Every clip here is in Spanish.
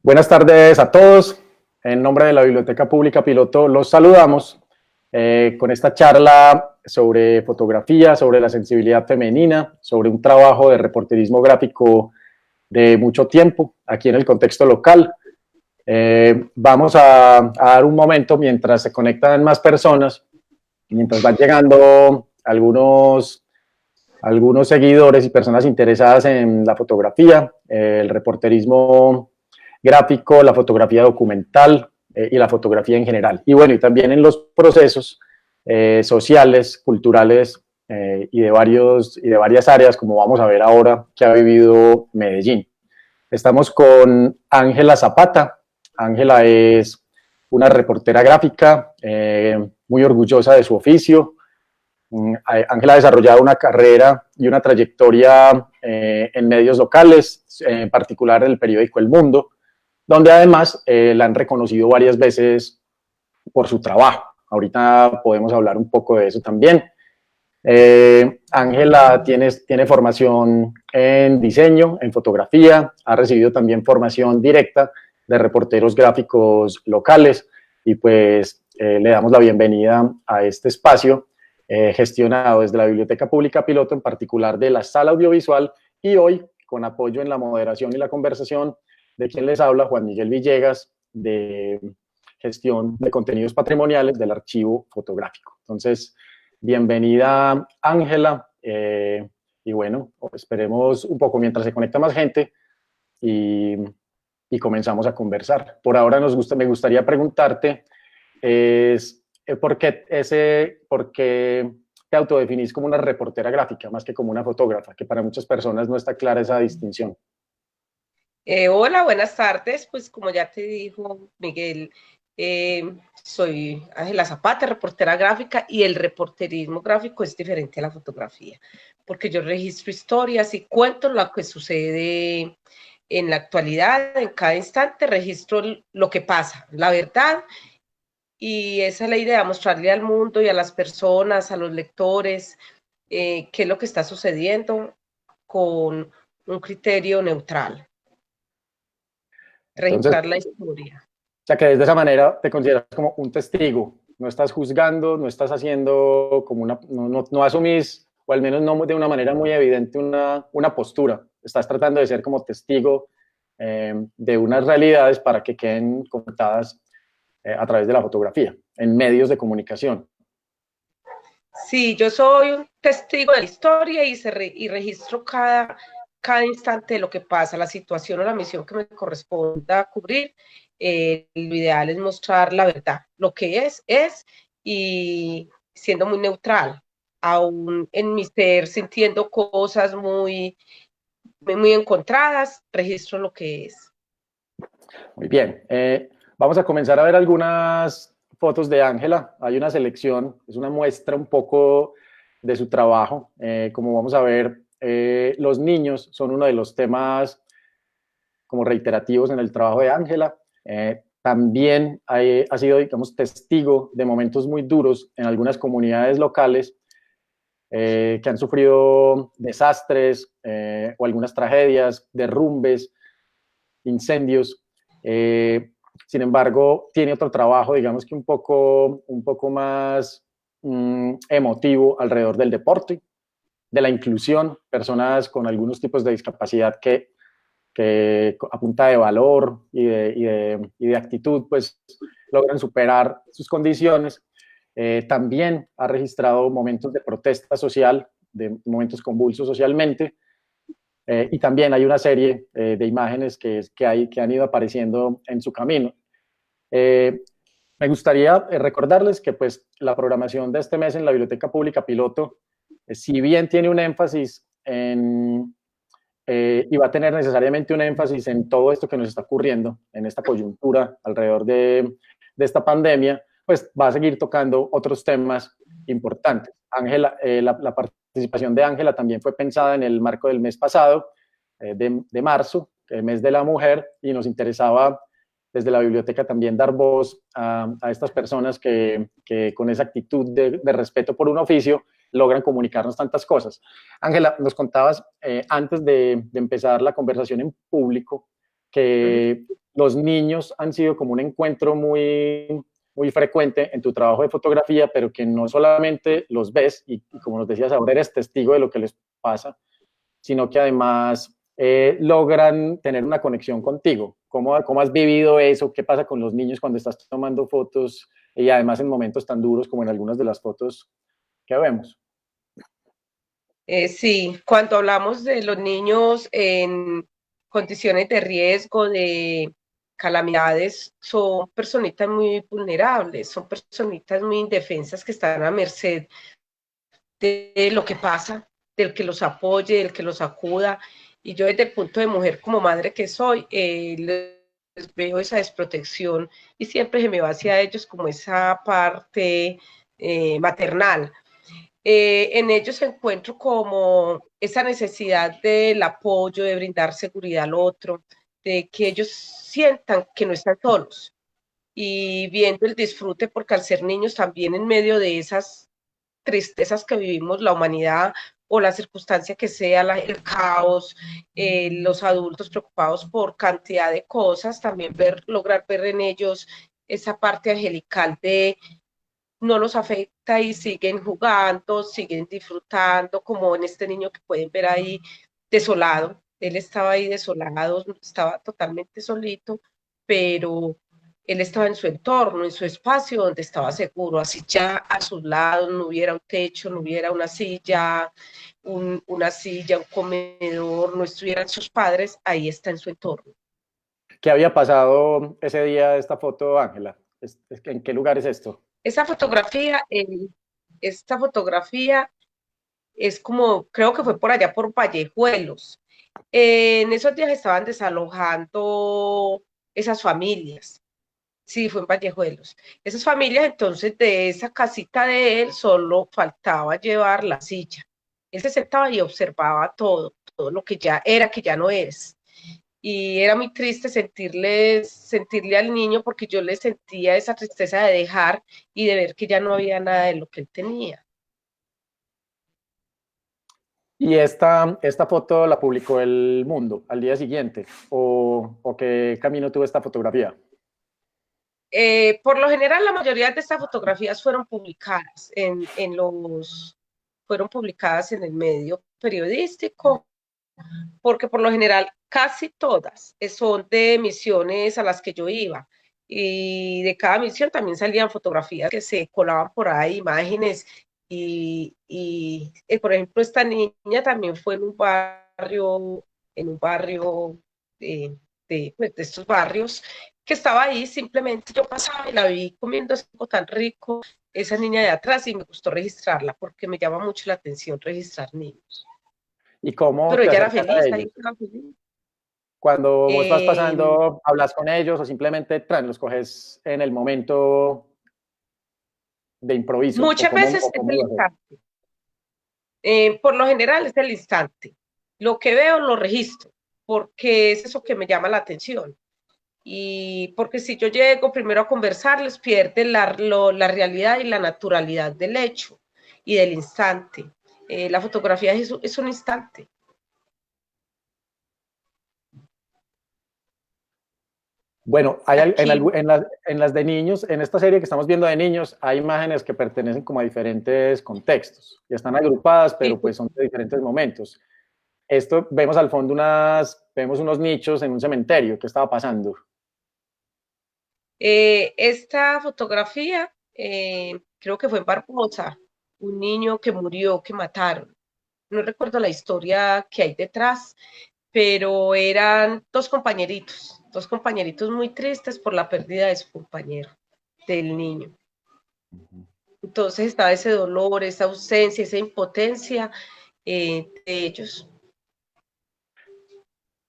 Buenas tardes a todos. En nombre de la Biblioteca Pública Piloto los saludamos con esta charla sobre fotografía, sobre la sensibilidad femenina, sobre un trabajo de reporterismo gráfico de mucho tiempo aquí en el contexto local. Vamos a dar un momento mientras se conectan más personas, mientras van llegando algunos seguidores y personas interesadas en la fotografía, el reporterismo gráfico, la fotografía documental y la fotografía en general. Y bueno, y también en los procesos sociales, culturales y de varias áreas, como vamos a ver ahora que ha vivido Medellín. Estamos con Ángela Zapata. Ángela es una reportera gráfica muy orgullosa de su oficio. Ángela ha desarrollado una carrera y una trayectoria en medios locales, en particular en el periódico El Mundo, donde además la han reconocido varias veces por su trabajo. Ahorita podemos hablar un poco de eso también. Ángela tiene formación en diseño, en fotografía, ha recibido también formación directa de reporteros gráficos locales y pues le damos la bienvenida a este espacio gestionado desde la Biblioteca Pública Piloto, en particular de la Sala Audiovisual, y hoy con apoyo en la moderación y la conversación de quien les habla, Juan Miguel Villegas, de gestión de contenidos patrimoniales del archivo fotográfico. Entonces, bienvenida Ángela, y bueno, esperemos un poco mientras se conecta más gente y, y comenzamos a conversar. Por ahora me gustaría preguntarte, ¿por qué te autodefinís como una reportera gráfica más que como una fotógrafa? Que para muchas personas no está clara esa distinción. Hola, buenas tardes. Pues como ya te dijo Miguel, soy Ángela Zapata, reportera gráfica, y el reporterismo gráfico es diferente a la fotografía, porque yo registro historias y cuento lo que sucede en la actualidad, en cada instante registro lo que pasa, la verdad, y esa es la idea, mostrarle al mundo y a las personas, a los lectores, qué es lo que está sucediendo con un criterio neutral. Entonces, Registrar la historia. o sea, que de esa manera te consideras como un testigo, no estás juzgando, no estás haciendo como no asumís, o al menos no de una manera muy evidente, una postura. Estás tratando de ser como testigo de unas realidades para que queden contadas a través de la fotografía, en medios de comunicación. Sí, yo soy un testigo de la historia y registro cada instante de lo que pasa, la situación o la misión que me corresponda cubrir. Lo ideal es mostrar la verdad, lo que es, y siendo muy neutral, aún en mi ser sintiendo cosas muy encontradas, registro lo que es. Muy bien. Vamos a comenzar a ver algunas fotos de Ángela. Hay una selección, es una muestra un poco de su trabajo. Como vamos a ver, los niños son uno de los temas como reiterativos en el trabajo de Ángela. También ha sido, digamos, testigo de momentos muy duros en algunas comunidades locales que han sufrido desastres o algunas tragedias, derrumbes, incendios. Sin embargo, tiene otro trabajo, digamos que un poco más emotivo alrededor del deporte, de la inclusión, personas con algunos tipos de discapacidad que a punta de valor y de actitud, pues logran superar sus condiciones. También ha registrado momentos de protesta social, de momentos convulsos socialmente, y también hay una serie de imágenes que han ido apareciendo en su camino. Me gustaría recordarles que pues, la programación de este mes en la Biblioteca Pública Piloto, si bien tiene un énfasis y va a tener necesariamente un énfasis en todo esto que nos está ocurriendo, en esta coyuntura alrededor de esta pandemia, pues va a seguir tocando otros temas importantes. Ángela, la participación de Ángela también fue pensada en el marco del mes pasado, de marzo, el mes de la mujer, y nos interesaba desde la biblioteca también dar voz a estas personas que con esa actitud de respeto por un oficio logran comunicarnos tantas cosas. Ángela, nos contabas antes de empezar la conversación en público que los niños han sido como un encuentro muy frecuente en tu trabajo de fotografía, pero que no solamente los ves y como nos decías ahora, eres testigo de lo que les pasa, sino que además logran tener una conexión contigo. ¿Cómo has vivido eso? ¿Qué pasa con los niños cuando estás tomando fotos y además en momentos tan duros como en algunas de las fotos que vemos? Sí, cuando hablamos de los niños en condiciones de riesgo, de calamidades, son personitas muy vulnerables, son personitas muy indefensas que están a merced de lo que pasa, del que los apoye, del que los acuda. Y yo desde el punto de mujer como madre que soy, les veo esa desprotección y siempre se me va hacia ellos como esa parte maternal. En ellos encuentro como esa necesidad del apoyo, de brindar seguridad al otro, de que ellos sientan que no están solos y viendo el disfrute, porque al ser niños también en medio de esas tristezas que vivimos la humanidad o la circunstancia que sea, el caos, los adultos preocupados por cantidad de cosas, también lograr ver en ellos esa parte angelical de no los afecta y siguen jugando, siguen disfrutando, como en este niño que pueden ver ahí desolado. Él estaba ahí desolado, estaba totalmente solito, pero él estaba en su entorno, en su espacio donde estaba seguro, así ya a sus lados no hubiera un techo, no hubiera una silla, un comedor, no estuvieran sus padres, ahí está en su entorno. ¿Qué había pasado ese día de esta foto, Ángela? ¿En qué lugar es esto? Esta fotografía es como, creo que fue por allá por Vallejuelos. En esos días estaban desalojando esas familias. Sí, fue en Vallejuelos. Esas familias, entonces, de esa casita de él, solo faltaba llevar la silla. Él se sentaba y observaba todo lo que ya era, que ya no es. Y era muy triste sentirle al niño porque yo le sentía esa tristeza de dejar y de ver que ya no había nada de lo que él tenía. ¿Y esta foto la publicó El Mundo al día siguiente? ¿O qué camino tuvo esta fotografía? Por lo general, la mayoría de estas fotografías fueron publicadas en el medio periodístico, porque por lo general casi todas son de misiones a las que yo iba. Y de cada misión también salían fotografías que se colaban por ahí, imágenes. Por ejemplo, esta niña también fue en un barrio pues, de estos barrios, que estaba ahí, simplemente yo pasaba y la vi comiendo algo tan rico, esa niña de atrás, y me gustó registrarla porque me llama mucho la atención registrar niños. ¿Y cómo Pero te ella era acercas a feliz, ahí ellos? estaba feliz. Cuando vos vas Eh, pasando, ¿hablas con ellos o simplemente los coges en el momento de improviso? Muchas veces O es cómo el lo haces? instante. Por lo general es el instante. Lo que veo lo registro, porque es eso que me llama la atención. Y porque si yo llego primero a conversarles, pierde la realidad y la naturalidad del hecho y del instante. La fotografía es un instante. Bueno, Aquí, en las de niños, en esta serie que estamos viendo de niños, hay imágenes que pertenecen como a diferentes contextos y están agrupadas, pero pues son de diferentes momentos. Esto, vemos al fondo vemos unos nichos en un cementerio. ¿Qué estaba pasando? esta fotografía creo que fue en Barbosa, un niño que murió, que mataron. No recuerdo la historia que hay detrás, pero eran dos compañeritos muy tristes por la pérdida de su compañero, del niño. Entonces estaba ese dolor, esa ausencia, esa impotencia de ellos.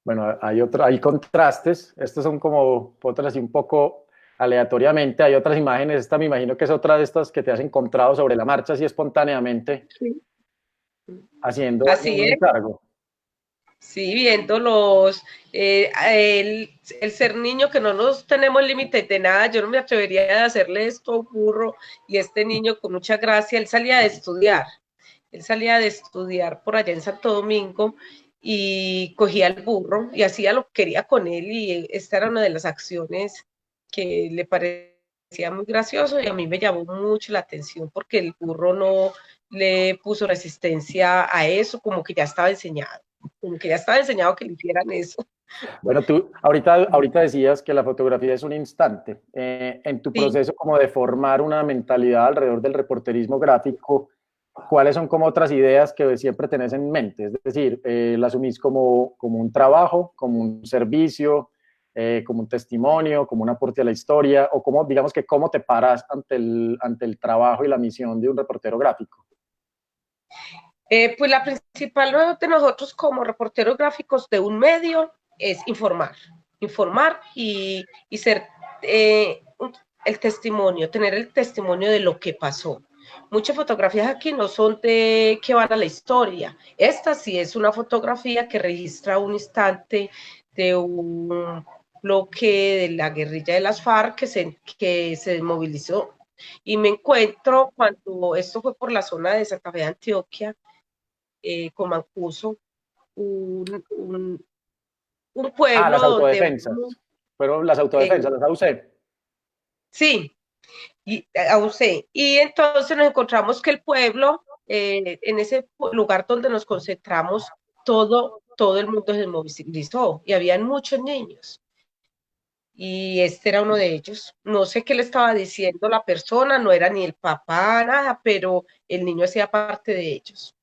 Bueno, hay contrastes. Estos son como fotos así un poco aleatoriamente. Hay otras imágenes. Esta me imagino que es otra de estas que te has encontrado sobre la marcha así espontáneamente Sí. haciendo Así algún es. encargo. Sí, el ser niño que no nos tenemos límites de nada, yo no me atrevería a hacerle esto a un burro y este niño con mucha gracia, él salía de estudiar por allá en Santo Domingo y cogía el burro y hacía lo que quería con él, y esta era una de las acciones que le parecía muy gracioso y a mí me llamó mucho la atención porque el burro no le puso resistencia a eso, como que ya estaba enseñado, que le hicieran eso. Bueno, tú ahorita decías que la fotografía es un instante. En tu Sí. proceso como de formar una mentalidad alrededor del reporterismo gráfico, ¿cuáles son como otras ideas que siempre tenés en mente? Es decir, ¿la asumís como un trabajo, como un servicio, como un testimonio, como un aporte a la historia, o como, digamos que cómo te paras ante el trabajo y la misión de un reportero gráfico? Pues la principal de nosotros como reporteros gráficos de un medio es informar y ser el testimonio, tener el testimonio de lo que pasó. Muchas fotografías aquí no son de que van a la historia. Esta sí es una fotografía que registra un instante de un bloque de la guerrilla de las FARC que se desmovilizó. Y me encuentro cuando esto fue por la zona de Santa Fe de Antioquia, con Mancuso, un, un Ah, pueblo las donde autodefensas. Fueron las autodefensas, las AUC. sí, y a UC. Y entonces nos encontramos que el pueblo, en ese lugar donde nos concentramos, todo el mundo se movilizó y habían muchos niños. Y este era uno de ellos. No sé qué le estaba diciendo la persona, no era ni el papá, nada, pero el niño hacía parte de ellos.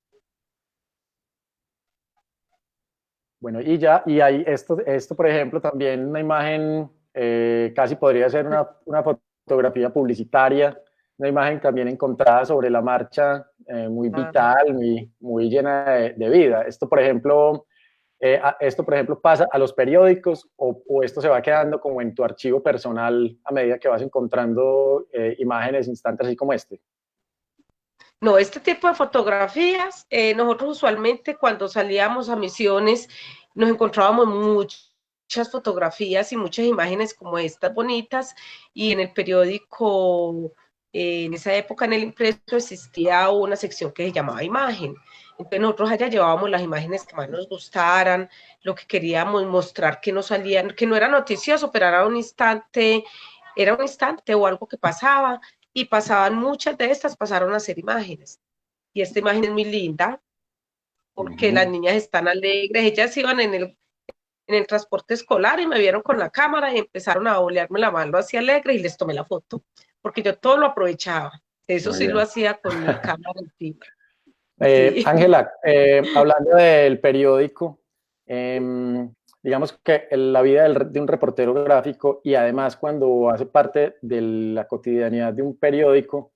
Bueno, y hay esto, por ejemplo, también una imagen, casi podría ser una fotografía publicitaria, una imagen también encontrada sobre la marcha, muy Ajá. vital, muy llena de vida. Esto, por ejemplo, pasa a los periódicos o esto se va quedando como en tu archivo personal a medida que vas encontrando imágenes, instantes así como este. No, este tipo de fotografías, nosotros usualmente cuando salíamos a misiones nos encontrábamos muchas fotografías y muchas imágenes como estas bonitas, y en el periódico, en esa época en el impreso existía una sección que se llamaba imagen. Entonces nosotros allá llevábamos las imágenes que más nos gustaran, lo que queríamos mostrar que no salían, que no era noticioso, pero era un instante o algo que pasaba, y pasaban muchas de estas, pasaron a ser imágenes. Y esta imagen es muy linda porque las Ujú. niñas están alegres, ellas iban en el transporte escolar y me vieron con la cámara y empezaron a olearme la mano así alegre y les tomé la foto, porque yo todo lo aprovechaba. Eso Muy sí lo bien. hacía con mi cámara encima. Sí. Ángela, hablando del periódico, digamos que la vida de un reportero gráfico y además cuando hace parte de la cotidianidad de un periódico,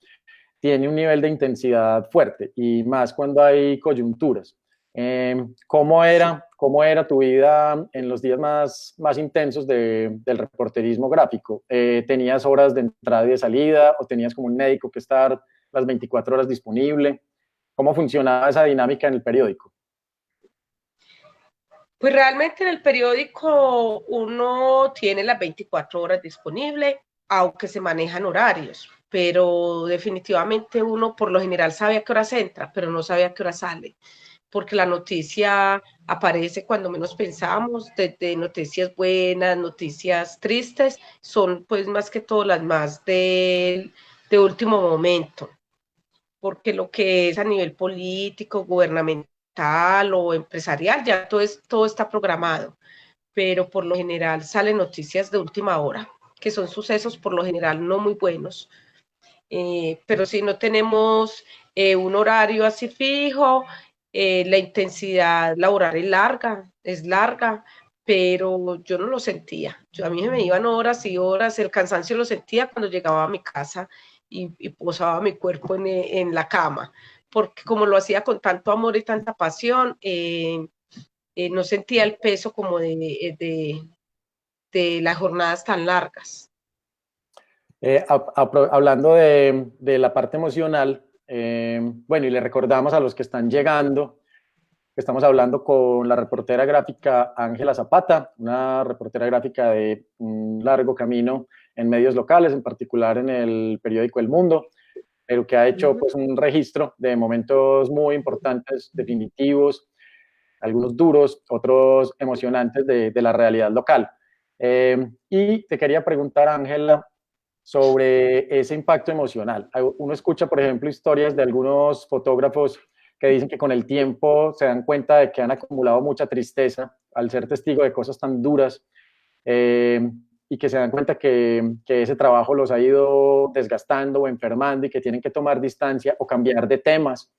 tiene un nivel de intensidad fuerte y más cuando hay coyunturas. Sí. ¿Cómo era tu vida en los días más intensos del reporterismo gráfico? ¿Tenías horas de entrada y de salida o tenías como un médico que estar las 24 horas disponible? ¿Cómo funcionaba esa dinámica en el periódico? Pues realmente en el periódico uno tiene las 24 horas disponible, aunque se manejan horarios, pero definitivamente uno por lo general sabe a qué horas entra, pero no sabe a qué hora sale, porque la noticia aparece cuando menos pensamos, desde noticias buenas, noticias tristes, son pues más que todo las más de último momento, porque lo que es a nivel político, gubernamental o empresarial, ya todo está programado, pero por lo general salen noticias de última hora, que son sucesos por lo general no muy buenos. Pero si no tenemos un horario así fijo, la intensidad laboral es larga, pero yo no lo sentía. A mí me iban horas y horas, el cansancio lo sentía cuando llegaba a mi casa y posaba mi cuerpo en la cama, porque como lo hacía con tanto amor y tanta pasión, no sentía el peso como de las jornadas tan largas. Hablando de la parte emocional, bueno, y le recordamos a los que están llegando que estamos hablando con la reportera gráfica Ángela Zapata, una reportera gráfica de un largo camino en medios locales, en particular en el periódico El Mundo, pero que ha hecho pues un registro de momentos muy importantes, definitivos, algunos duros, otros emocionantes de la realidad local. Y te quería preguntar, Ángela, sobre ese impacto emocional. Uno escucha, por ejemplo, historias de algunos fotógrafos que dicen que con el tiempo se dan cuenta de que han acumulado mucha tristeza al ser testigo de cosas tan duras, y que se dan cuenta que ese trabajo los ha ido desgastando o enfermando y que tienen que tomar distancia o cambiar de temas.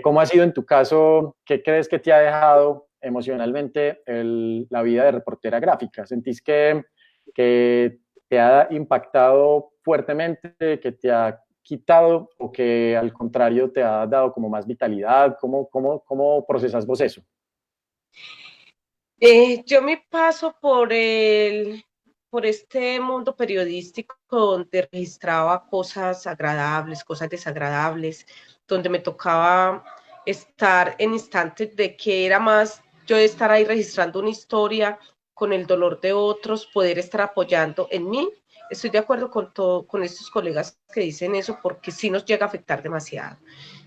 ¿Cómo ha sido en tu caso? ¿Qué crees que te ha dejado emocionalmente la vida de reportera gráfica? ¿Sentís que te ha impactado fuertemente, que te ha quitado o que al contrario te ha dado como más vitalidad? ¿Cómo procesas vos eso? Yo me paso por este mundo periodístico donde registraba cosas agradables, cosas desagradables, donde me tocaba estar en instantes de que era más yo estar ahí registrando una historia con el dolor de otros, poder estar apoyando en mí. Estoy de acuerdo con estos colegas que dicen eso porque sí nos llega a afectar demasiado.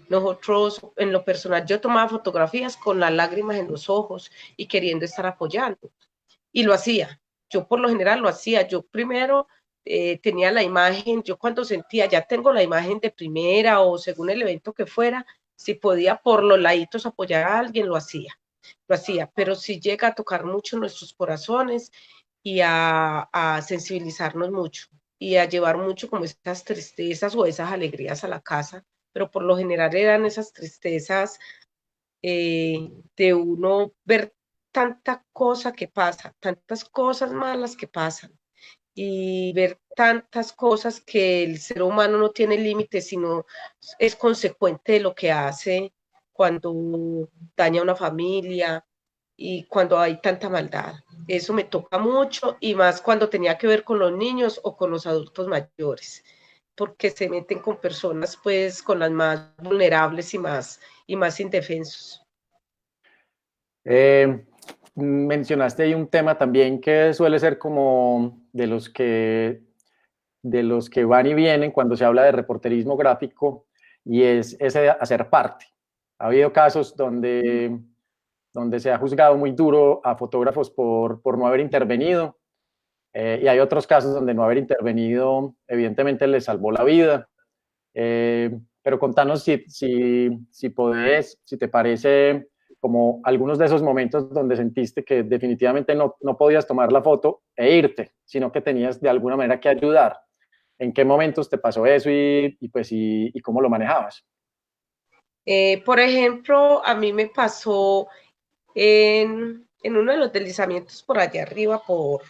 Nosotros, en lo personal, yo tomaba fotografías con las lágrimas en los ojos y queriendo estar apoyando. Y lo hacía. Yo por lo general lo hacía. Yo primero tenía la imagen, yo cuando sentía, ya tengo la imagen de primera o según el evento que fuera, si podía por los laditos apoyar a alguien, lo hacía. Lo hacía, pero sí llega a tocar mucho nuestros corazones y a sensibilizarnos mucho y a llevar mucho como esas tristezas o esas alegrías a la casa, pero por lo general eran esas tristezas de uno ver tanta cosa que pasa, tantas cosas malas que pasan y ver tantas cosas que el ser humano no tiene límites, sino es consecuente de lo que hace cuando daña a una familia y cuando hay tanta maldad. Eso me toca mucho y más cuando tenía que ver con los niños o con los adultos mayores, porque se meten con personas pues con las más vulnerables y más indefensos. Mencionaste ahí un tema también que suele ser como de los que van y vienen cuando se habla de reporterismo gráfico, y es ese de hacer parte. Ha habido casos donde se ha juzgado muy duro a fotógrafos por no haber intervenido, y hay otros casos donde no haber intervenido evidentemente les salvó la vida. Pero contanos si podés, si te parece, como algunos de esos momentos donde sentiste que definitivamente no podías tomar la foto e irte, sino que tenías de alguna manera que ayudar. ¿En qué momentos te pasó eso y cómo lo manejabas? Por ejemplo, a mí me pasó en uno de los deslizamientos por allá arriba, por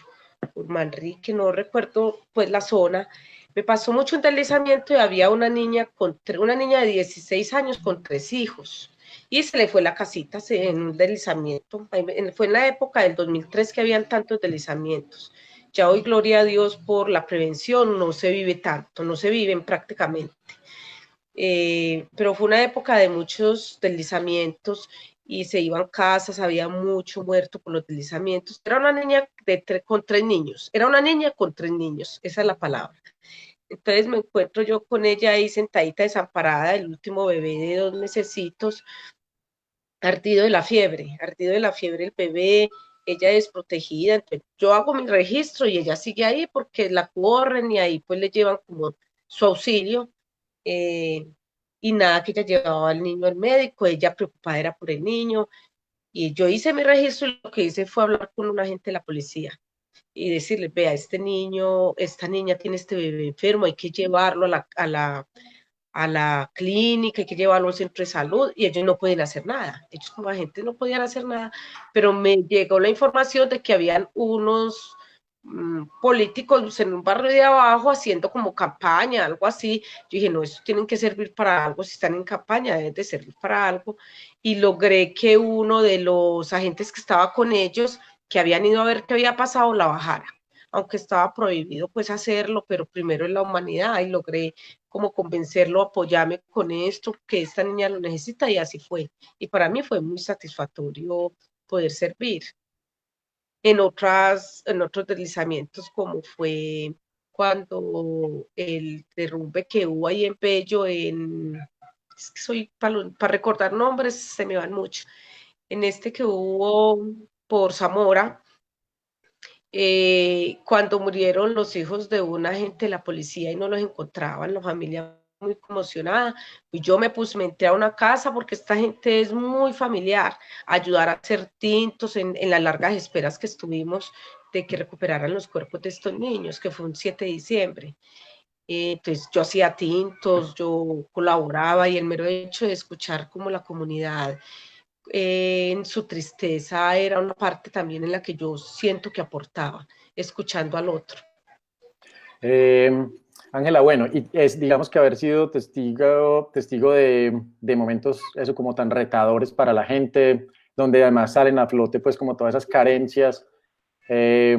Manrique, no recuerdo pues la zona, me pasó mucho un deslizamiento y había una niña de 16 años con 3 hijos y se le fue la casita en un deslizamiento. Fue en la época del 2003 que habían tantos deslizamientos. Ya hoy, gloria a Dios por la prevención, no se vive tanto, no se viven prácticamente. Pero fue una época de muchos deslizamientos y se iban casas, había mucho muerto por los deslizamientos. Era una niña con 3 niños, era una niña con 3 niños, esa es la palabra. Entonces me encuentro yo con ella ahí sentadita desamparada, el último bebé de 2 mesecitos, ardido de la fiebre el bebé, ella desprotegida. Entonces yo hago mi registro y ella sigue ahí porque la corren y ahí pues le llevan como su auxilio. Eh, y nada, que ella llevaba al niño al médico, ella preocupada era por el niño, y yo hice mi registro y lo que hice fue hablar con un agente de la policía y decirle, vea, este niño, esta niña tiene este bebé enfermo, hay que llevarlo a la clínica, hay que llevarlo a un centro de salud, y ellos no pueden hacer nada, ellos como agentes no podían hacer nada, pero me llegó la información de que habían unos políticos en un barrio de abajo haciendo como campaña, algo así. Yo dije, no, eso tienen que servir para algo, si están en campaña deben de servir para algo, y logré que uno de los agentes que estaba con ellos, que habían ido a ver qué había pasado, la bajara, aunque estaba prohibido pues hacerlo, pero primero en la humanidad, y logré como convencerlo, apoyarme con esto, que esta niña lo necesita, y así fue. Y para mí fue muy satisfactorio poder servir en otros deslizamientos, como fue cuando el derrumbe que hubo ahí en Bello, es que soy para recordar nombres, se me van mucho, en este que hubo por Zamora, cuando murieron los hijos de un agente de la policía y no los encontraban, la familia muy conmocionada, y yo me entré a una casa porque esta gente es muy familiar, ayudar a hacer tintos en las largas esperas que estuvimos de que recuperaran los cuerpos de estos niños, que fue un 7 de diciembre. Entonces yo hacía tintos, yo colaboraba, y el mero hecho de escuchar como la comunidad en su tristeza era una parte también en la que yo siento que aportaba, escuchando al otro. Ángela, bueno, y es, digamos que haber sido testigo de momentos, eso como tan retadores para la gente, donde además salen a flote pues como todas esas carencias, eh,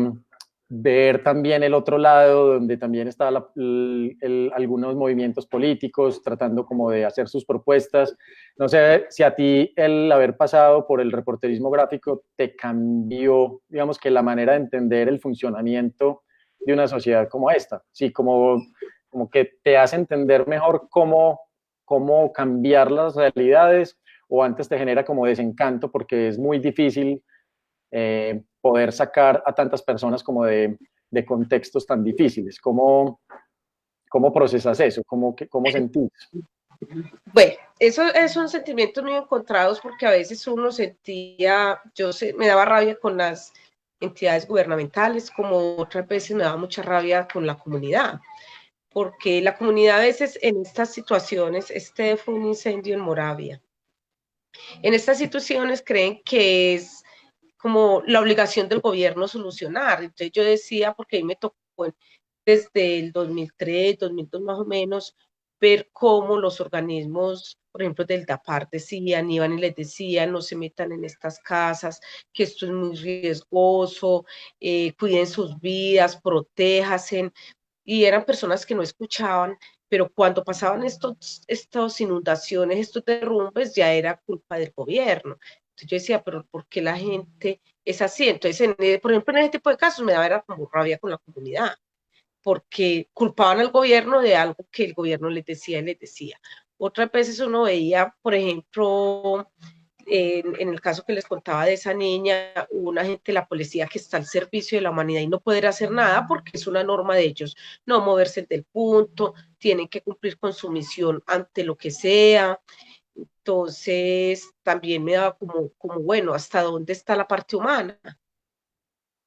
ver también el otro lado, donde también está algunos movimientos políticos tratando como de hacer sus propuestas. No sé si a ti el haber pasado por el reporterismo gráfico te cambió, digamos que la manera de entender el funcionamiento de una sociedad como esta, sí, como que te hace entender mejor cómo cambiar las realidades, o antes te genera como desencanto porque es muy difícil poder sacar a tantas personas como de contextos tan difíciles. ¿Cómo procesas eso? ¿Cómo sentís? Bueno, eso son sentimientos muy encontrados, porque a veces uno sentía, me daba rabia con las entidades gubernamentales, como otras veces me daba mucha rabia con la comunidad, porque la comunidad a veces en estas situaciones, este fue un incendio en Moravia, en estas situaciones creen que es como la obligación del gobierno solucionar. Entonces yo decía, porque ahí me tocó desde el 2003, 2002 más o menos, ver cómo los organismos, por ejemplo, del DAPAR decían, iban y les decían, no se metan en estas casas, que esto es muy riesgoso, cuiden sus vidas, protéjanse, y eran personas que no escuchaban, pero cuando pasaban estas inundaciones, estos derrumbes, ya era culpa del gobierno. Entonces yo decía, pero ¿por qué la gente es así? Entonces, por ejemplo, en ese tipo de casos me daba era como rabia con la comunidad, porque culpaban al gobierno de algo que el gobierno les decía y les decía. Otras veces uno veía, por ejemplo, en el caso que les contaba de esa niña, un agente de la policía que está al servicio de la humanidad y no poder hacer nada porque es una norma de ellos, no moverse del punto, tienen que cumplir con su misión ante lo que sea. Entonces, también me daba como bueno, ¿hasta dónde está la parte humana?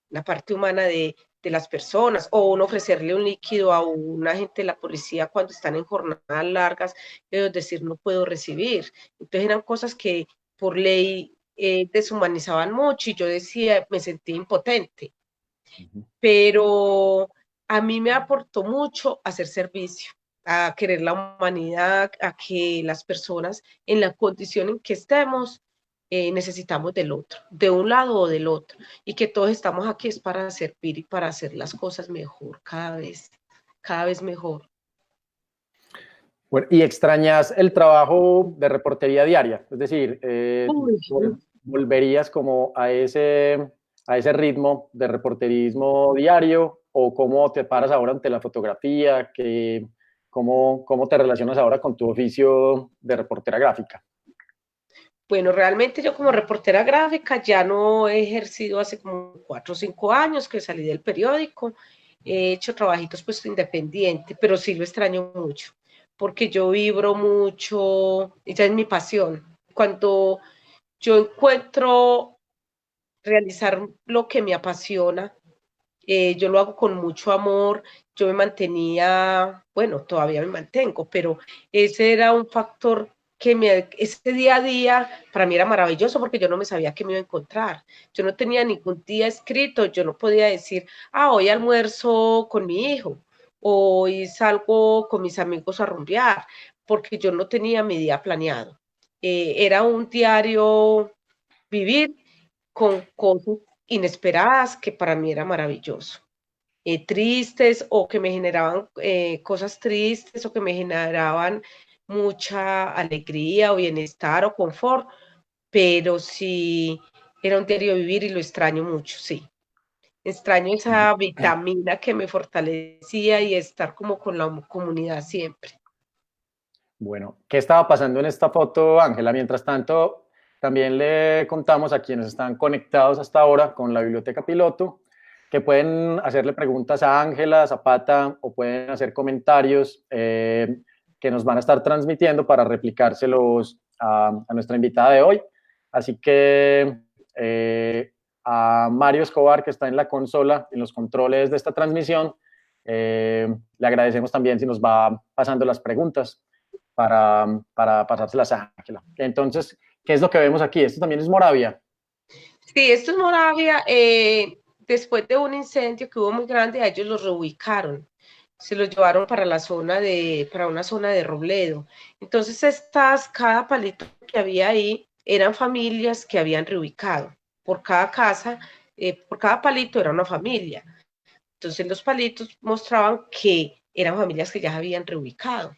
La parte humana de las personas, o uno ofrecerle un líquido a un agente de la policía cuando están en jornadas largas, es decir, no puedo recibir. Entonces eran cosas que por ley deshumanizaban mucho, y yo decía, me sentí impotente, pero a mí me aportó mucho hacer servicio, a querer la humanidad, a que las personas en la condición en que estemos necesitamos del otro, de un lado o del otro, y que todos estamos aquí es para servir y para hacer las cosas mejor, cada vez mejor. Bueno, ¿y extrañas el trabajo de reportería diaria? Es decir, Uy, ¿volverías como a ese ritmo de reporterismo diario? ¿O cómo te paras ahora ante la fotografía? ¿Cómo te relacionas ahora con tu oficio de reportera gráfica? bueno, realmente yo como reportera gráfica ya no he ejercido hace como 4 o 5 años que salí del periódico. He hecho trabajitos pues independiente, pero sí lo extraño mucho, porque yo vibro mucho, esa es mi pasión. Cuando yo encuentro realizar lo que me apasiona, yo lo hago con mucho amor. Yo me mantenía, bueno, todavía me mantengo, pero ese era un factor ese día a día para mí era maravilloso, porque yo no me sabía que me iba a encontrar. Yo no tenía ningún día escrito, yo no podía decir, hoy almuerzo con mi hijo, hoy salgo con mis amigos a rumbear, porque yo no tenía mi día planeado. Era un diario vivir con cosas inesperadas que para mí era maravilloso. Tristes, o que me generaban cosas tristes, o que me generaban mucha alegría o bienestar o confort, pero sí era un diario vivir y lo extraño mucho, sí. Extraño esa vitamina que me fortalecía y estar como con la comunidad siempre. Bueno, ¿qué estaba pasando en esta foto, Ángela? Mientras tanto, También le contamos a quienes están conectados hasta ahora con la biblioteca piloto que pueden hacerle preguntas a Ángela Zapata o pueden hacer comentarios que nos van a estar transmitiendo para replicárselos a nuestra invitada de hoy. Así que a Mario Escobar, que está en la consola, en los controles de esta transmisión, le agradecemos también si nos va pasando las preguntas para pasárselas a Ángela. Entonces, ¿qué es lo que vemos aquí? Esto también es Moravia. Sí, esto es Moravia. Después de un incendio que hubo muy grande, a ellos los reubicaron. Se los llevaron para para una zona de Robledo. Entonces, cada palito que había ahí eran familias que habían reubicado. Por cada casa, por cada palito era una familia. Entonces, los palitos mostraban que eran familias que ya habían reubicado.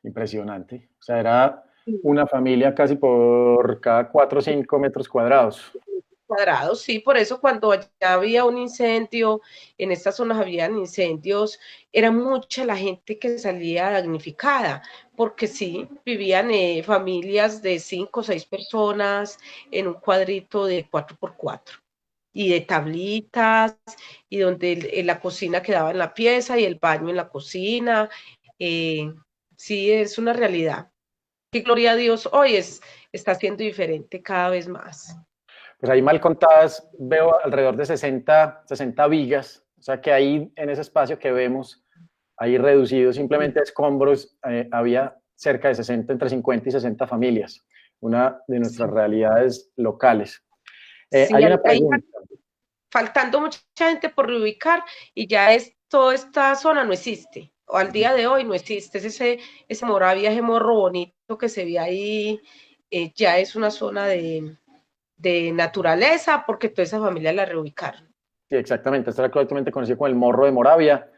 Impresionante. O sea, era una familia casi por cada 4 o 5 metros cuadrados. Cuadrados, sí, por eso cuando ya había un incendio, en estas zonas habían incendios, era mucha la gente que salía damnificada, porque sí, vivían familias de 5 o 6 personas en un cuadrito de 4x4 y de tablitas, y donde la cocina quedaba en la pieza y el baño en la cocina. Sí, es una realidad. Que gloria a Dios, está siendo diferente cada vez más. Pues ahí mal contadas veo alrededor de 60 vigas, o sea que ahí en ese espacio que vemos, ahí reducido simplemente a escombros, había cerca de 60, entre 50 y 60 familias, una de nuestras realidades locales. Sí, Hay una pregunta. faltando mucha gente por reubicar y ya toda esta zona no existe, o al día de hoy no existe, ese Moravia, ese morro bonito que se ve ahí, ya es una zona de naturaleza porque toda esa familia la reubicaron. Sí, exactamente, esto era actualmente conocido como el Morro de Moravia,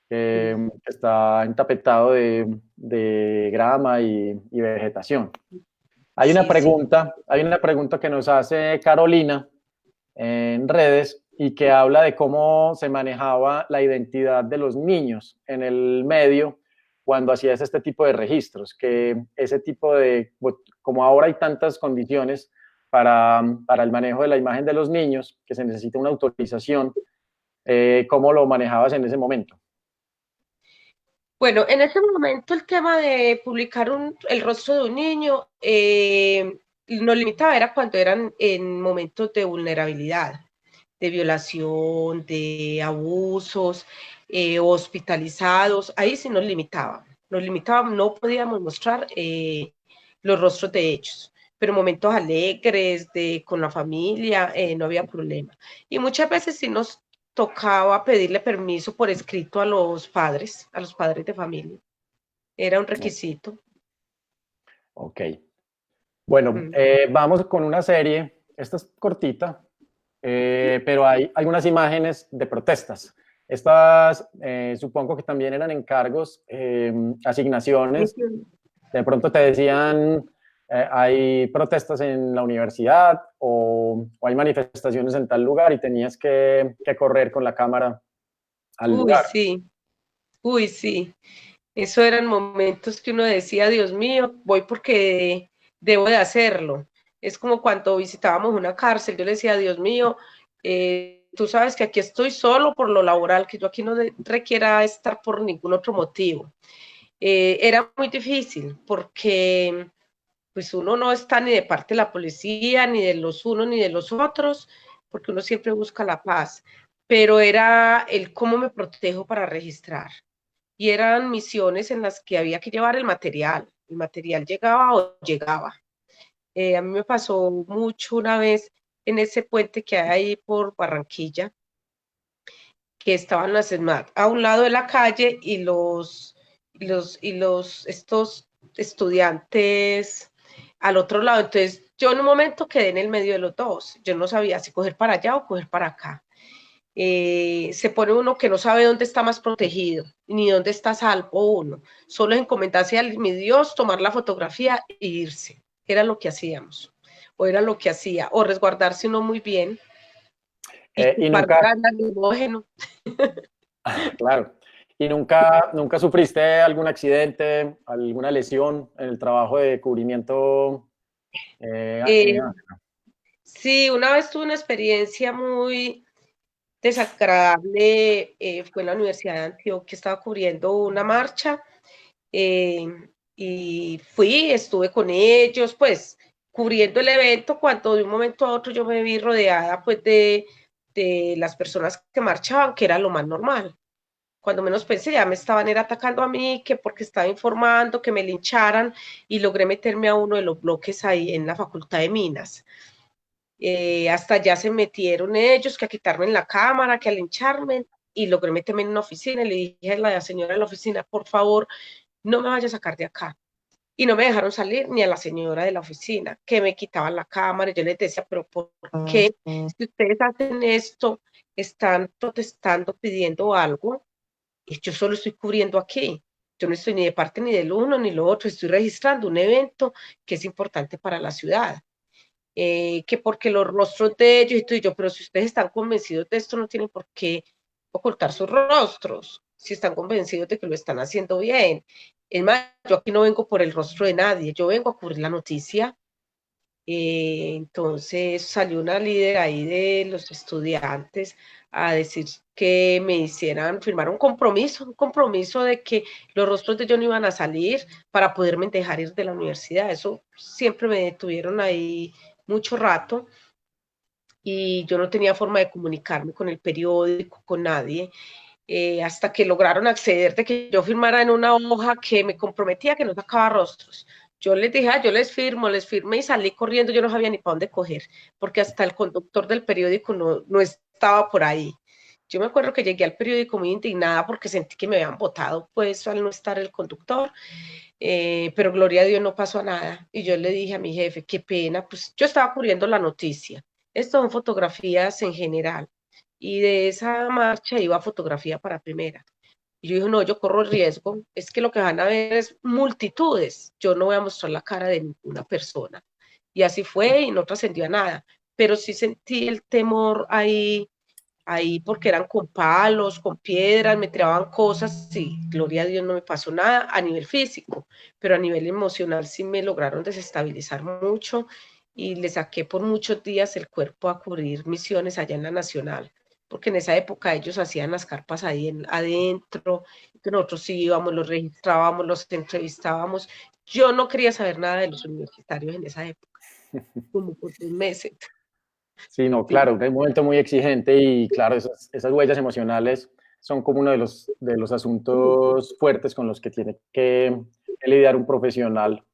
que está entapetado de grama y vegetación. Hay una Sí, sí. pregunta que nos hace Carolina en redes y que habla de cómo se manejaba la identidad de los niños en el medio cuando hacías este tipo de registros, que ese tipo de, como ahora hay tantas condiciones para el manejo de la imagen de los niños, que se necesita una autorización, ¿cómo lo manejabas en ese momento? Bueno, en ese momento el tema de publicar el rostro de un niño nos limitaba, era cuando eran en momentos de vulnerabilidad, de violación, de abusos, hospitalizados, ahí sí nos limitaba, no podíamos mostrar los rostros de ellos, pero momentos alegres, con la familia, no había problema. Y muchas veces sí nos tocaba pedirle permiso por escrito a los padres de familia. Era un requisito. Ok. Bueno, vamos con una serie, esta es cortita, pero hay algunas imágenes de protestas. Estas supongo que también eran encargos, asignaciones. De pronto te decían, hay protestas en la universidad o hay manifestaciones en tal lugar y tenías que correr con la cámara al Uy, lugar. sí, uy, sí. Eso eran momentos que uno decía, Dios mío, voy porque debo de hacerlo. Es como cuando visitábamos una cárcel, yo le decía, Dios mío, tú sabes que aquí estoy solo por lo laboral, que yo aquí no requiera estar por ningún otro motivo. Era muy difícil porque pues uno no está ni de parte de la policía, ni de los unos ni de los otros, porque uno siempre busca la paz, pero era el cómo me protejo para registrar. Y eran misiones en las que había que llevar el material llegaba o llegaba. A mí me pasó mucho una vez en ese puente que hay ahí por Barranquilla, que estaban las SMAT a un lado de la calle y estos estudiantes al otro lado. Entonces, yo en un momento quedé en el medio de los dos. Yo no sabía si coger para allá o coger para acá. Se pone uno que no sabe dónde está más protegido, ni dónde está salvo uno. Solo es encomendarse a mi Dios, tomar la fotografía e irse. Era lo que hacíamos, o era lo que hacía, o resguardarse uno muy bien y Y chupar nunca, gas lacrimógeno. claro, y nunca sufriste algún accidente, alguna lesión en el trabajo de cubrimiento Eh, sí, una vez tuve una experiencia muy desagradable, fue en la Universidad de Antioquia, estaba cubriendo una marcha eh, y estuve con ellos, pues cubriendo el evento, cuando de un momento a otro yo me vi rodeada pues de las personas que marchaban, que era lo más normal. Cuando menos pensé, ya me estaban era atacando a mí, que porque estaba informando, que me lincharan, y logré meterme a uno de los bloques ahí en la Facultad de Minas. Hasta ya se metieron ellos, que a quitarme la cámara, que a lincharme, y logré meterme en una oficina, y le dije a la señora de la oficina, por favor, no me vaya a sacar de acá. Y no me dejaron salir ni a la señora de la oficina, que me quitaban la cámara, y yo les decía, pero ¿por qué? Si ustedes hacen esto, están protestando, pidiendo algo, y yo solo estoy cubriendo aquí. Yo no estoy ni de parte ni del uno ni lo otro, estoy registrando un evento que es importante para la ciudad. Que porque los rostros de ellos y tú y yo, pero si ustedes están convencidos de esto, no tienen por qué ocultar sus rostros, si están convencidos de que lo están haciendo bien. Es más, yo aquí no vengo por el rostro de nadie, yo vengo a cubrir la noticia. Entonces salió una líder ahí de los estudiantes a decir que me hicieran firmar un compromiso de que los rostros de ellos no iban a salir para poderme dejar ir de la universidad. Eso siempre me detuvieron ahí mucho rato y yo no tenía forma de comunicarme con el periódico, con nadie, hasta que lograron acceder de que yo firmara en una hoja que me comprometía que no sacaba rostros. Yo les dije, yo les firmé y salí corriendo, yo no sabía ni para dónde coger, porque hasta el conductor del periódico no estaba por ahí. Yo me acuerdo que llegué al periódico muy indignada porque sentí que me habían votado, pues al no estar el conductor, pero gloria a Dios no pasó nada. Y yo le dije a mi jefe, qué pena, pues yo estaba cubriendo la noticia. Estas son fotografías en general. Y de esa marcha iba fotografía para primera. Y yo dije, no, yo corro el riesgo, es que lo que van a ver es multitudes, yo no voy a mostrar la cara de ninguna persona. Y así fue y no trascendió a nada, pero sí sentí el temor ahí porque eran con palos, con piedras, me tiraban cosas y gloria a Dios no me pasó nada a nivel físico, pero a nivel emocional sí me lograron desestabilizar mucho y le saqué por muchos días el cuerpo a cubrir misiones allá en la Nacional, porque en esa época ellos hacían las carpas ahí adentro, que nosotros íbamos, los registrábamos, los entrevistábamos. Yo no quería saber nada de los universitarios en esa época, como por 2 meses. Sí, no, Sí. claro, es un momento muy exigente y claro, esas huellas emocionales son como uno de los asuntos fuertes con los que tiene que lidiar un profesional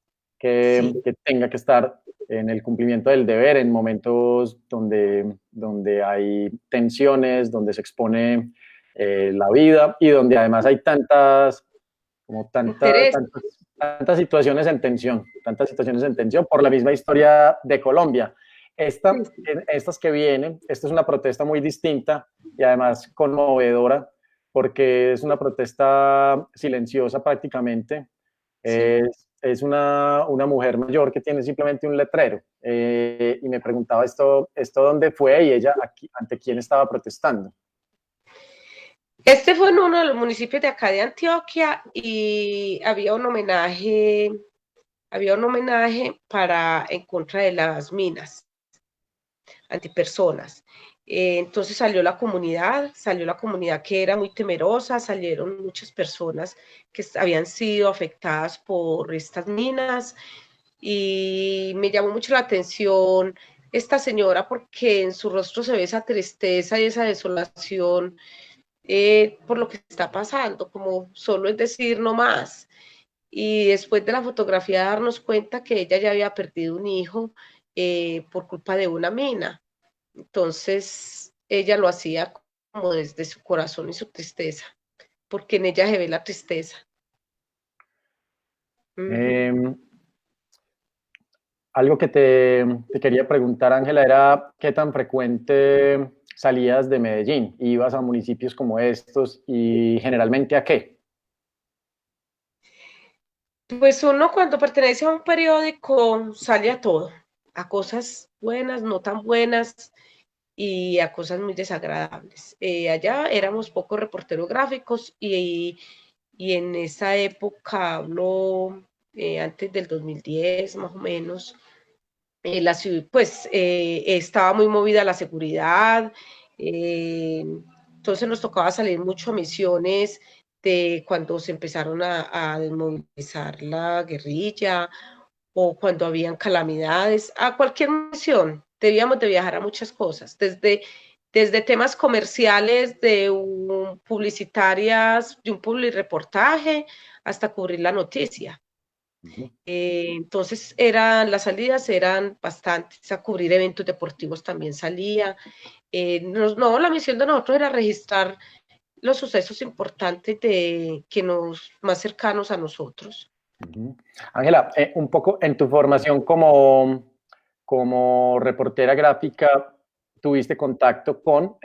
Sí. que tenga que estar en el cumplimiento del deber en momentos donde hay tensiones, donde se expone la vida y donde además hay Interés. tantas situaciones en tensión por la misma historia de Colombia. Sí, sí. Estas que vienen, esta es una protesta muy distinta y además conmovedora, porque es una protesta silenciosa prácticamente. Sí. Es una mujer mayor que tiene simplemente un letrero. Y me preguntaba esto dónde fue y ella ante quién estaba protestando. Este fue en uno de los municipios de acá de Antioquia y había un homenaje para en contra de las minas antipersonas. Entonces salió la comunidad que era muy temerosa, salieron muchas personas que habían sido afectadas por estas minas y me llamó mucho la atención esta señora porque en su rostro se ve esa tristeza y esa desolación por lo que está pasando, como solo es decir no más. Y después de la fotografía darnos cuenta que ella ya había perdido un hijo por culpa de una mina. Entonces ella lo hacía como desde su corazón y su tristeza, porque en ella se ve la tristeza. Uh -huh. Eh, Algo que te quería preguntar, Ángela, era qué tan frecuente salías de Medellín, ibas a municipios como estos y generalmente a qué. Pues uno cuando pertenece a un periódico sale a todo, a cosas buenas, no tan buenas, y a cosas muy desagradables. Allá éramos pocos reporteros gráficos y en esa época, hablo antes del 2010 más o menos, la ciudad, pues estaba muy movida la seguridad, entonces nos tocaba salir mucho a misiones de cuando se empezaron a desmovilizar la guerrilla o cuando habían calamidades, a cualquier misión. Debíamos de viajar a muchas cosas, desde temas comerciales, publicitarias, de un publireportaje, hasta cubrir la noticia. Entonces las salidas eran bastantes, a cubrir eventos deportivos también salía. No, la misión de nosotros era registrar los sucesos importantes que nos más cercanos a nosotros. Ángela, un poco en tu formación como reportera gráfica, ¿tuviste contacto con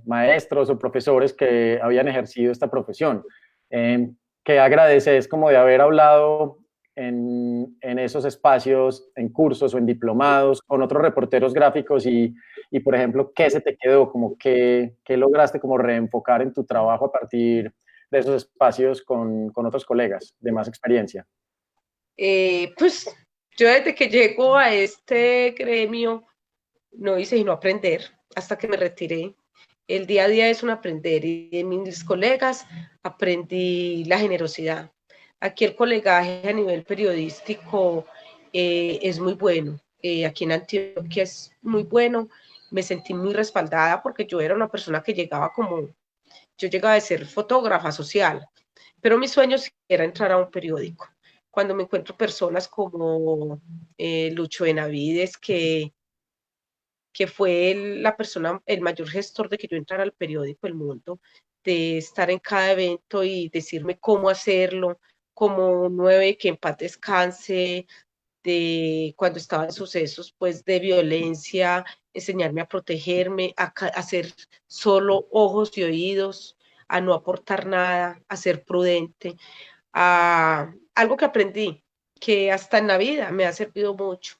maestros o profesores que habían ejercido esta profesión? ¿Qué agradeces como de haber hablado en esos espacios, en cursos o en diplomados con otros reporteros gráficos y por ejemplo, qué se te quedó, como qué lograste como reenfocar en tu trabajo a partir de esos espacios con otros colegas de más experiencia? Pues yo desde que llego a este gremio no hice sino aprender hasta que me retiré. El día a día es un aprender y de mis colegas aprendí la generosidad. Aquí el colegaje a nivel periodístico es muy bueno. Aquí en Antioquia es muy bueno. Me sentí muy respaldada porque yo era una persona que yo llegaba a ser fotógrafa social, pero mi sueño era entrar a un periódico. Cuando me encuentro personas como Lucho Benavides, que fue la persona, el mayor gestor de que yo entrara al periódico El Mundo, de estar en cada evento y decirme cómo hacerlo, como 9, que en paz descanse, de cuando estaba en sucesos pues de violencia, enseñarme a protegerme, a ser solo ojos y oídos, a no aportar nada, a ser prudente, a algo que aprendí, que hasta en la vida me ha servido mucho,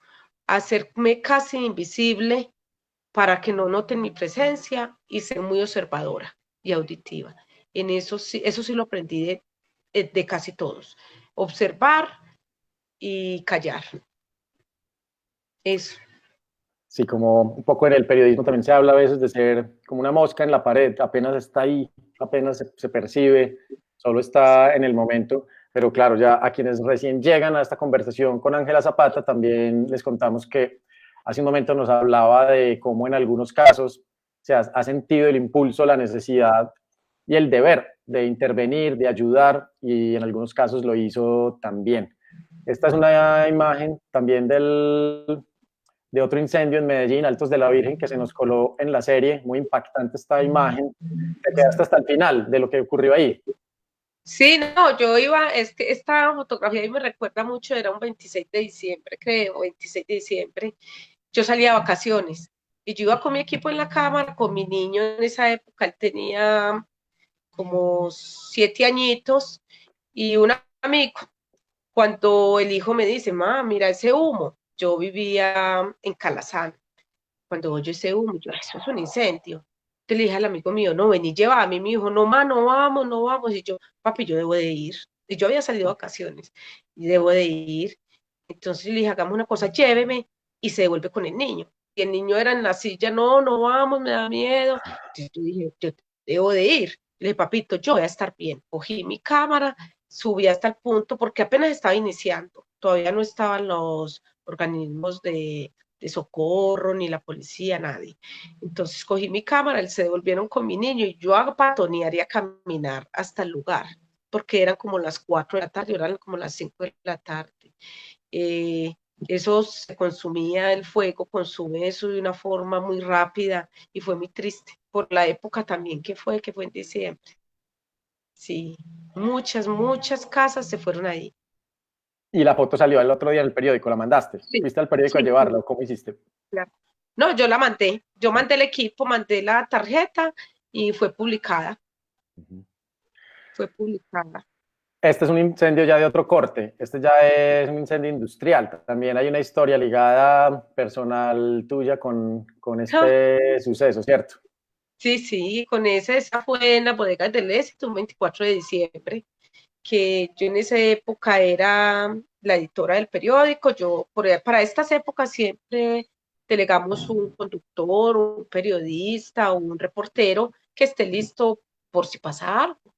a hacerme casi invisible para que no noten mi presencia y ser muy observadora y auditiva. En eso sí lo aprendí de casi todos. Observar y callar. Eso. Sí, como un poco en el periodismo también se habla a veces de ser como una mosca en la pared, apenas está ahí, apenas se percibe, solo está en el momento. Pero claro, ya a quienes recién llegan a esta conversación con Ángela Zapata, también les contamos que hace un momento nos hablaba de cómo en algunos casos se ha sentido el impulso, la necesidad y el deber de intervenir, de ayudar, y en algunos casos lo hizo también. Esta es una imagen también de otro incendio en Medellín, Altos de la Virgen, que se nos coló en la serie. Muy impactante esta imagen. Te quedaste hasta el final de lo que ocurrió ahí. Sí, no, es que esta fotografía ahí me recuerda mucho, era un 26 de diciembre, creo, 26 de diciembre. Yo salía a vacaciones y yo iba con mi equipo en la cámara, con mi niño en esa época, él tenía como 7 añitos, y un amigo, cuando el hijo me dice, ma, mira ese humo, yo vivía en Calazán, cuando oyo ese humo, yo, eso es un incendio. Entonces le dije al amigo mío, no, ven y lleva a mí, mi hijo, no, ma, no vamos, no vamos, y yo, papi, yo debo de ir, y yo había salido de vacaciones, y debo de ir. Entonces le dije, hagamos una cosa, lléveme, y se devuelve con el niño. Y el niño era en la silla, no, no vamos, me da miedo. Entonces yo dije, yo debo de ir. Le dije, papito, yo voy a estar bien. Cogí mi cámara, subí hasta el punto, porque apenas estaba iniciando, todavía no estaban los organismos de socorro, ni la policía, nadie. Entonces cogí mi cámara, se devolvieron con mi niño y yo a patonear y a caminar hasta el lugar, porque eran como las 4 de la tarde, eran como las 5 de la tarde. Eso se consumía, el fuego consume eso de una forma muy rápida y fue muy triste por la época también que fue en diciembre. Sí, muchas casas se fueron ahí. Y la foto salió el otro día en el periódico, ¿la mandaste? Sí, ¿Fuiste al periódico a sí, llevarla? ¿Cómo hiciste? claro. No, yo la mandé, yo mandé el equipo, mandé la tarjeta y fue publicada. Fue publicada. Este es un incendio ya de otro corte. Este ya es un incendio industrial. También hay una historia ligada personal tuya con este suceso, ¿cierto? Sí, sí, esa fue en la bodega del éxito, un 24 de diciembre, que yo en esa época era la editora del periódico. Para estas épocas siempre delegamos un conductor, un periodista, un reportero que esté listo por si pasa algo.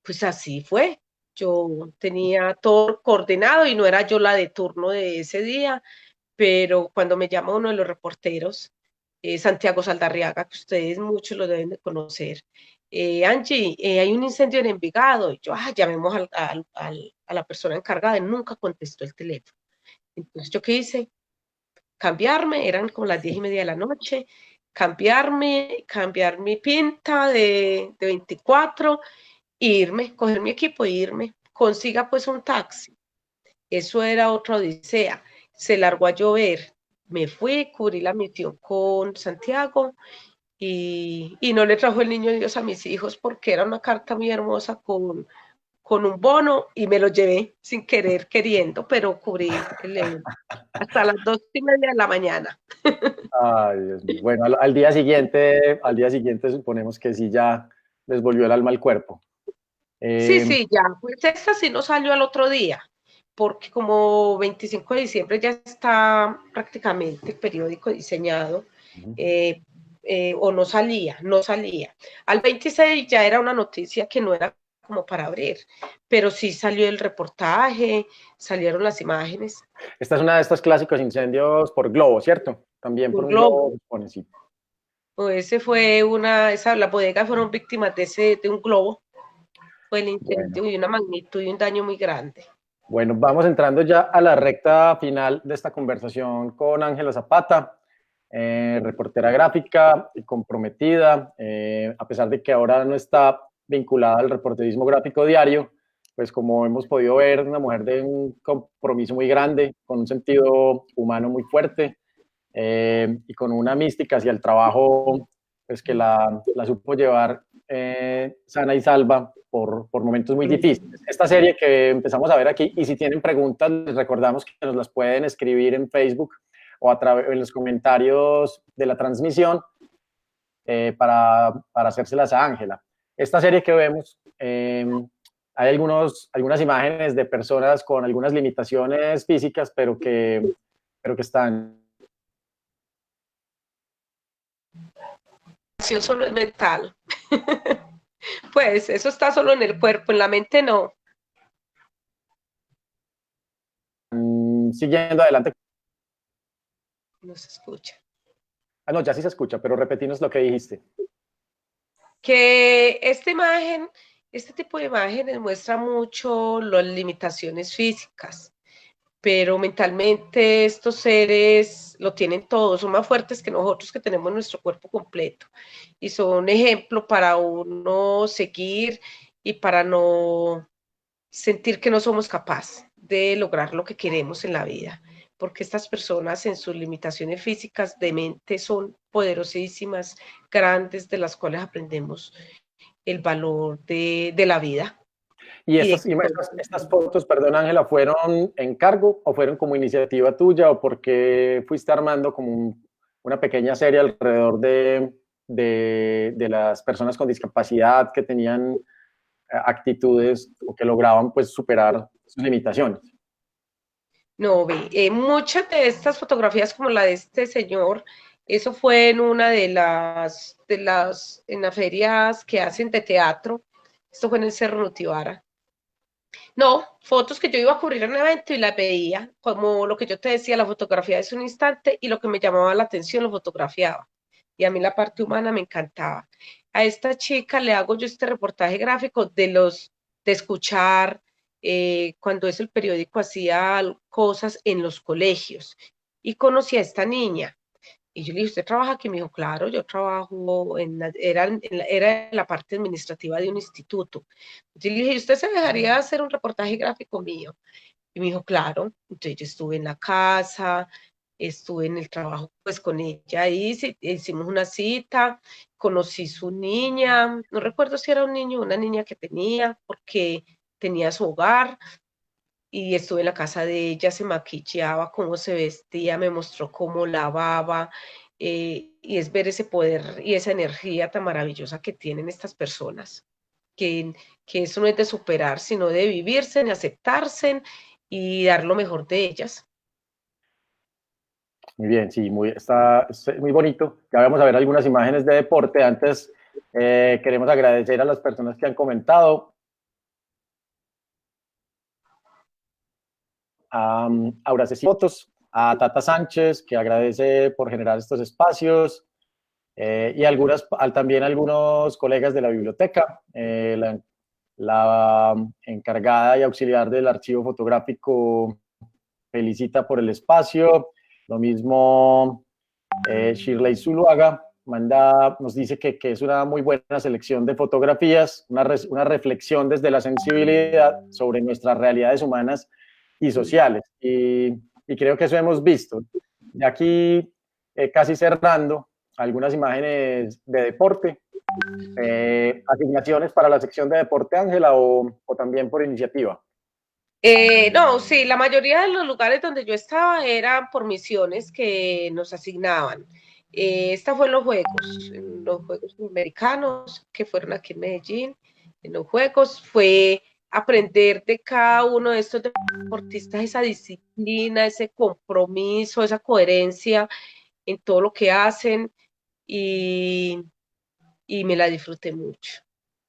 Pues así fue. Yo tenía todo coordinado y no era yo la de turno de ese día, pero cuando me llama uno de los reporteros, Santiago Saldarriaga, que ustedes muchos lo deben de conocer, Angie, hay un incendio en Envigado, y yo, llamemos a la persona encargada, y nunca contestó el teléfono. Entonces, ¿yo qué hice? Cambiarme, eran como las 10:30 de la noche, cambiar mi pinta de 24, irme, coger mi equipo e irme, consiga pues un taxi. Eso era otra odisea. Se largó a llover. Me fui, cubrí la misión con Santiago y no le trajo el niño Dios a mis hijos porque era una carta muy hermosa con un bono y me lo llevé sin querer, queriendo, pero cubrí el evento hasta las 2:30 de la mañana. Ay, Dios mío. Bueno, al día siguiente suponemos que sí ya les volvió el alma al cuerpo. Sí, sí, ya, pues esta sí no salió al otro día, porque como 25 de diciembre ya está prácticamente el periódico diseñado, o no salía, no salía. Al 26 ya era una noticia que no era como para abrir, pero sí salió el reportaje, salieron las imágenes. Esta es una de estos clásicos incendios por globo, ¿cierto? También por Un un globo, globo, supone, sí. o ese fue las bodegas fueron víctimas de un globo, fue el Bueno, incendio y una magnitud y un daño muy grande. bueno, vamos entrando ya a la recta final de esta conversación con Ángela Zapata, reportera gráfica y comprometida, a pesar de que ahora no está vinculada al reporterismo gráfico diario, pues como hemos podido ver, una mujer de un compromiso muy grande, con un sentido humano muy fuerte, y con una mística hacia el trabajo, pues que la supo llevar sana y salva por momentos muy difíciles. Esta serie que empezamos a ver aquí, y si tienen preguntas, les recordamos que nos las pueden escribir en Facebook o en los comentarios de la transmisión, para hacérselas a Ángela. Esta serie que vemos, hay algunas imágenes de personas con algunas limitaciones físicas, pero que están... Solo es mental. Pues eso está solo en el cuerpo, en la mente no. Siguiendo adelante. No se escucha. Ah, no, ya sí se escucha, pero repetimos lo que dijiste. Que este tipo de imágenes muestra mucho las limitaciones físicas, pero mentalmente estos seres lo tienen todo, son más fuertes que nosotros que tenemos nuestro cuerpo completo y son ejemplo para uno seguir y para no sentir que no somos capaces de lograr lo que queremos en la vida, porque estas personas en sus limitaciones físicas de mente son poderosísimas, grandes, de las cuales aprendemos el valor de la vida. ¿Y Y estas fotos, perdón Ángela, fueron encargo o fueron como iniciativa tuya o porque fuiste armando como una pequeña serie alrededor de las personas con discapacidad que tenían actitudes o que lograban pues superar sus limitaciones? no, muchas de estas fotografías como la de este señor, eso fue en una en las ferias que hacen de teatro, esto fue en el Cerro Nutibara. No, fotos que yo iba a cubrir en un evento y las veía, como lo que yo te decía, la fotografía es un instante y lo que me llamaba la atención lo fotografiaba. Y a mí la parte humana me encantaba. A esta chica le hago yo este reportaje gráfico de escuchar, cuando es el periódico hacía cosas en los colegios y conocí a esta niña. Y yo le dije, ¿usted trabaja aquí? Me dijo, claro, yo trabajo era en la parte administrativa de un instituto. Yo le dije, ¿usted se dejaría hacer un reportaje gráfico mío? Y me dijo, claro. Entonces yo estuve en la casa, estuve en el trabajo pues con ella, y hicimos una cita, conocí su niña, no recuerdo si era un niño o una niña que tenía, porque tenía su hogar, y estuve en la casa de ella, se maquillaba, cómo se vestía, me mostró cómo lavaba, y es ver ese poder y esa energía tan maravillosa que tienen estas personas, que, que eso no es de superar, sino de vivirse, de aceptarse y dar lo mejor de ellas. Muy bien, sí, está muy bonito. Ya vamos a ver algunas imágenes de deporte. Antes, queremos agradecer a las personas que han comentado. A Aura Fotos, a Tata Sánchez, que agradece por generar estos espacios, y también algunos colegas de la biblioteca, la encargada y auxiliar del archivo fotográfico felicita por el espacio, lo mismo Shirley Zuluaga nos dice que es una muy buena selección de fotografías, una reflexión desde la sensibilidad sobre nuestras realidades humanas y sociales. Y creo que eso hemos visto. De aquí, casi cerrando, algunas imágenes de deporte. ¿Asignaciones para la sección de deporte, Ángela, o también por iniciativa? No, sí, la mayoría de los lugares donde yo estaba eran por misiones que nos asignaban. Esta fue en los Juegos Americanos que fueron aquí en Medellín. En los Juegos fue aprender de cada uno de estos deportistas esa disciplina, ese compromiso, esa coherencia en todo lo que hacen y, y me la disfruté mucho.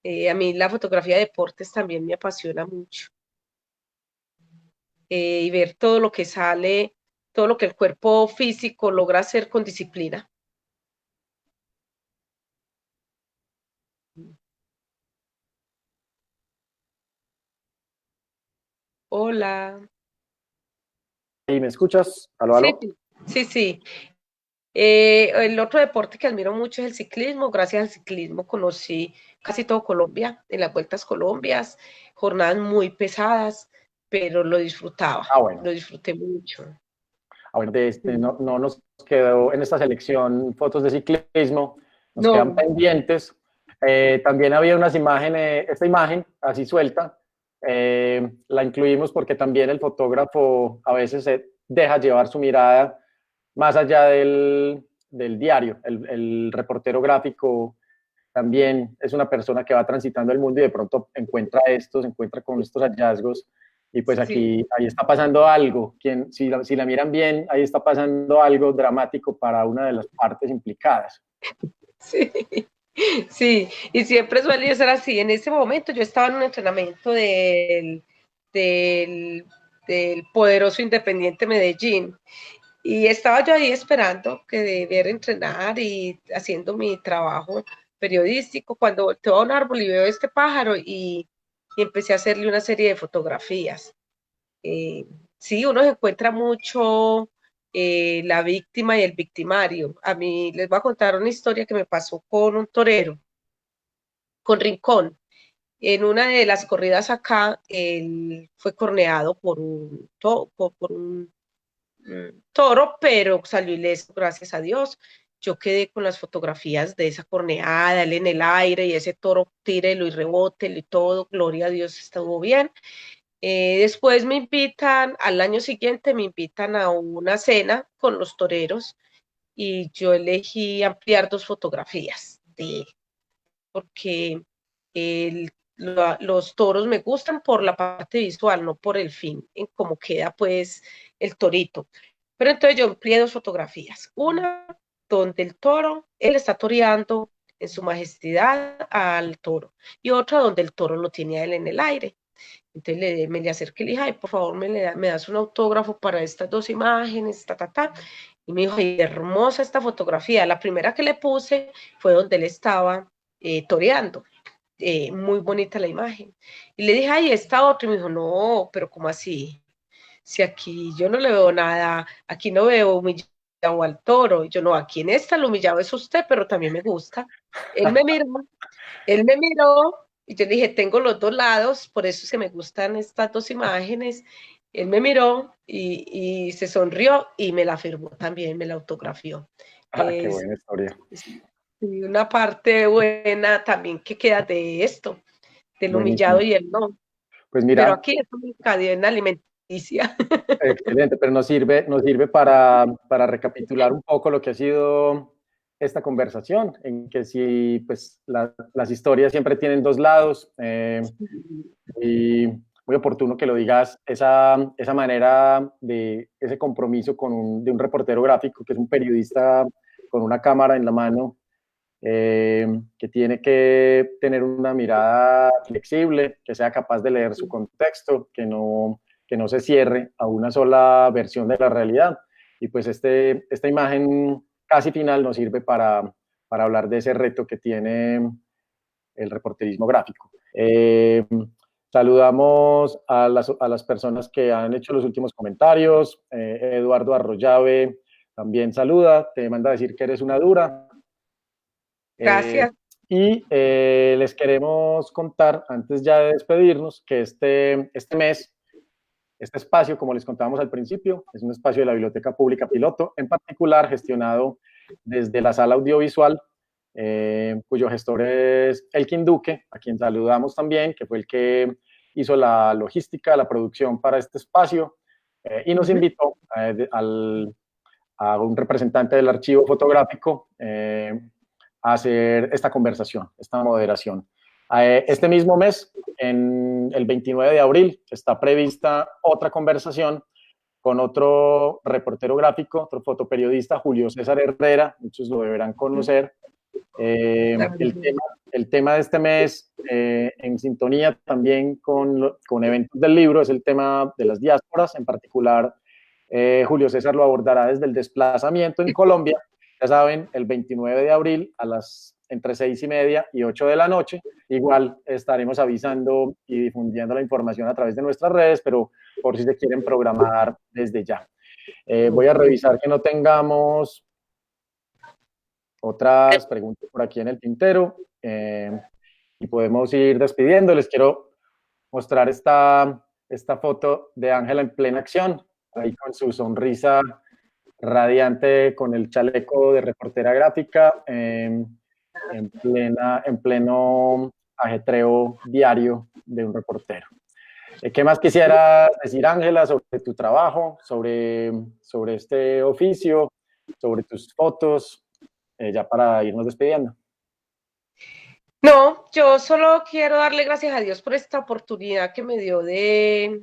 A mí la fotografía de deportes también me apasiona mucho. Y ver todo lo que sale, todo lo que el cuerpo físico logra hacer con disciplina. Hola. ¿Y me escuchas? ¿Aló, Sí, aló? sí, sí. El otro deporte que admiro mucho es el ciclismo. Gracias al ciclismo conocí casi todo Colombia, en las Vueltas Colombias, jornadas muy pesadas, pero Bueno. lo disfruté mucho. Bueno, no nos quedó en esta selección fotos de ciclismo, nos quedan No, pendientes. También había unas imágenes, esta imagen así suelta, la incluimos porque también el fotógrafo a veces se deja llevar su mirada más allá del diario. El reportero gráfico también es una persona que va transitando el mundo y de pronto se encuentra con estos hallazgos y pues sí, ahí está pasando algo. Si la miran bien, ahí está pasando algo dramático para una de las partes implicadas. sí. Sí, y siempre suele ser así. En ese momento yo estaba en un entrenamiento del, del poderoso Independiente Medellín y estaba yo ahí esperando que debiera entrenar y haciendo mi trabajo periodístico cuando volteo a un árbol y veo este pájaro y empecé a hacerle una serie de fotografías. Eh, sí, uno se encuentra mucho la víctima y el victimario. A mí les voy a contar una historia que me pasó con un torero, con Rincón. En una de las corridas acá, él fue corneado por un toro, pero salió ileso, gracias a Dios. Yo quedé con las fotografías de esa corneada, él en el aire y ese toro tírelo y rebótelo y todo, gloria a Dios, estuvo bien. Después me invitan, al año siguiente me invitan a una cena con los toreros y yo elegí ampliar 2 fotografías de él, porque los toros me gustan por la parte visual, no por el fin, en cómo queda pues el torito. Pero entonces yo amplié 2 fotografías. Una donde el toro, él está toreando en su majestad al toro, y otra donde el toro lo tiene a él en el aire. Entonces me le acerqué y le dije, ay, por favor, me das un autógrafo para estas 2 imágenes, ta, ta, ta. Y me dijo, ay, hermosa esta fotografía. La primera que le puse fue donde él estaba toreando. Muy bonita la imagen. Y le dije, ay, esta otra. Y me dijo, no, pero ¿cómo así? Si aquí yo no le veo nada, aquí no veo humillado al toro. Y yo no, aquí en esta lo humillado es usted, pero también me gusta. Él me miró, él me miró y yo le dije, tengo los 2 lados, por eso es que me gustan estas 2 imágenes. Él me miró y se sonrió y me la firmó también, me la autografió. Ah, qué Es, buena historia. es una parte buena también que queda de esto, del humillado Buenísimo. y el no. Pues Pero mira, aquí es una cadena alimenticia. excelente, pero nos sirve para recapitular un poco lo que ha sido esta conversación, en que si pues las historias siempre tienen dos lados, y muy oportuno que lo digas, esa manera de ese compromiso de un reportero gráfico, que es un periodista con una cámara en la mano, que tiene que tener una mirada flexible, que sea capaz de leer su contexto, que no se cierre a una sola versión de la realidad. Y pues esta imagen casi final nos sirve para hablar de ese reto que tiene el reporterismo gráfico. Saludamos a las personas que han hecho los últimos comentarios. Eduardo Arroyave también saluda, te manda a decir que eres una dura. Gracias. Les queremos contar, antes ya de despedirnos, que este mes, este espacio, como les contábamos al principio, es un espacio de la Biblioteca Pública Piloto, en particular gestionado desde la sala audiovisual, cuyo gestor es Elkin Duque, a quien saludamos también, que fue el que hizo la logística, la producción para este espacio, y nos invitó a un representante del archivo fotográfico a hacer esta conversación, esta moderación. Este mismo mes, en el 29 de abril, está prevista otra conversación con otro reportero gráfico, otro fotoperiodista, Julio César Herrera, muchos lo deberán conocer. El tema de este mes, en sintonía también con eventos del libro, es el tema de las diásporas, en particular Julio César lo abordará desde el desplazamiento en Colombia, ya saben, el 29 de abril entre 6:30 y 8 de la noche. Igual estaremos avisando y difundiendo la información a través de nuestras redes, pero por si se quieren programar desde ya. Voy a revisar que no tengamos otras preguntas por aquí en el tintero y podemos ir despidiendo. Les quiero mostrar esta foto de Ángela en plena acción, ahí con su sonrisa radiante, con el chaleco de reportera gráfica, en pleno ajetreo diario de un reportero. ¿Qué más quisieras decir, Ángela, sobre tu trabajo, sobre este oficio, sobre tus fotos, ya para irnos despidiendo? No, yo solo quiero darle gracias a Dios por esta oportunidad que me dio de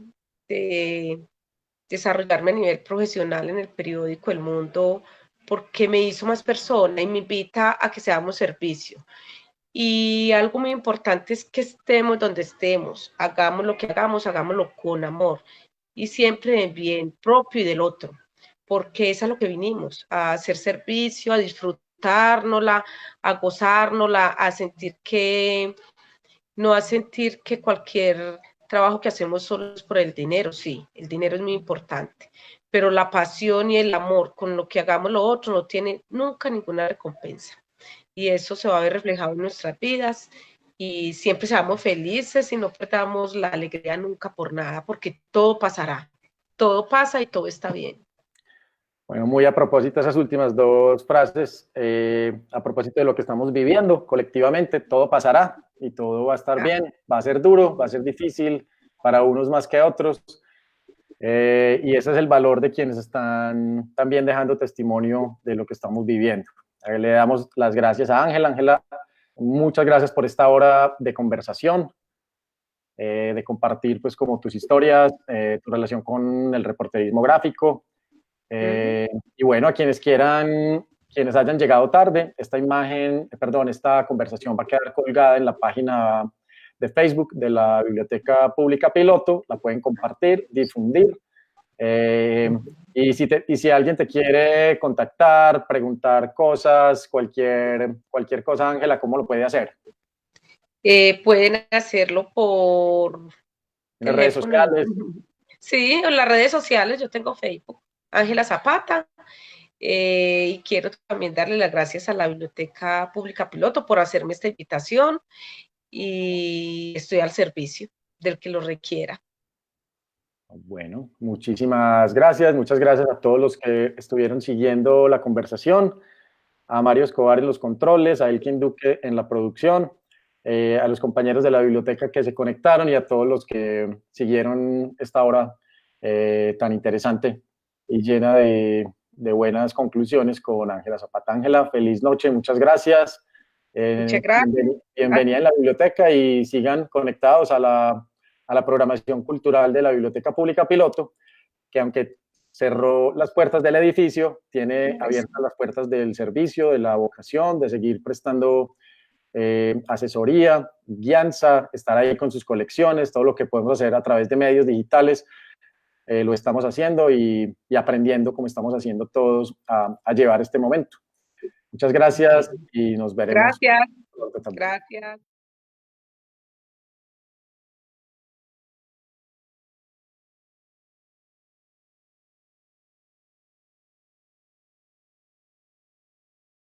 desarrollarme a nivel profesional en el periódico El Mundo, porque me hizo más persona y me invita a que seamos servicio. Y algo muy importante es que estemos donde estemos, hagamos lo que hagamos, hagámoslo con amor y siempre en bien propio y del otro, porque es a lo que vinimos, a hacer servicio, a disfrutárnosla, a gozárnosla, a sentir que, no a sentir que cualquier trabajo que hacemos solo es por el dinero, sí, el dinero es muy importante, pero la pasión y el amor con lo que hagamos lo otro no tiene nunca ninguna recompensa. Y eso se va a ver reflejado en nuestras vidas y siempre seamos felices y no perdamos la alegría nunca por nada, porque todo pasará, todo pasa y todo está bien. Bueno, muy a propósito de esas últimas dos frases, a propósito de lo que estamos viviendo colectivamente, todo pasará y todo va a estar bien, va a ser duro, va a ser difícil, para unos más que otros, y ese es el valor de quienes están también dejando testimonio de lo que estamos viviendo. Le damos las gracias a Ángela. Ángela, muchas gracias por esta hora de conversación, de compartir pues como tus historias, tu relación con el reporterismo gráfico. Y bueno, a quienes quieran, quienes hayan llegado tarde, esta conversación va a quedar colgada en la página de Facebook de la Biblioteca Pública Piloto, la pueden compartir, difundir. Y si alguien te quiere contactar, preguntar cosas, cualquier cosa, Ángela, ¿cómo lo puede hacer? Pueden hacerlo por en las redes sociales. Sí, en las redes sociales. Yo tengo Facebook, Ángela Zapata. Y quiero también darle las gracias a la Biblioteca Pública Piloto por hacerme esta invitación y estoy al servicio del que lo requiera. Bueno, muchísimas gracias. Muchas gracias a todos los que estuvieron siguiendo la conversación, a Mario Escobar en los controles, a Elkin Duque en la producción, a los compañeros de la biblioteca que se conectaron y a todos los que siguieron esta hora tan interesante y llena de buenas conclusiones con Ángela Zapata. Ángela, feliz noche, muchas gracias. Muchas gracias. Bienvenida en la biblioteca y sigan conectados a la a la programación cultural de la Biblioteca Pública Piloto, que aunque cerró las puertas del edificio, tiene abiertas las puertas del servicio, de la vocación, de seguir prestando asesoría, guianza, estar ahí con sus colecciones, todo lo que podemos hacer a través de medios digitales, lo estamos haciendo y aprendiendo como estamos haciendo todos a llevar este momento. Muchas gracias y nos veremos. Gracias. Gracias.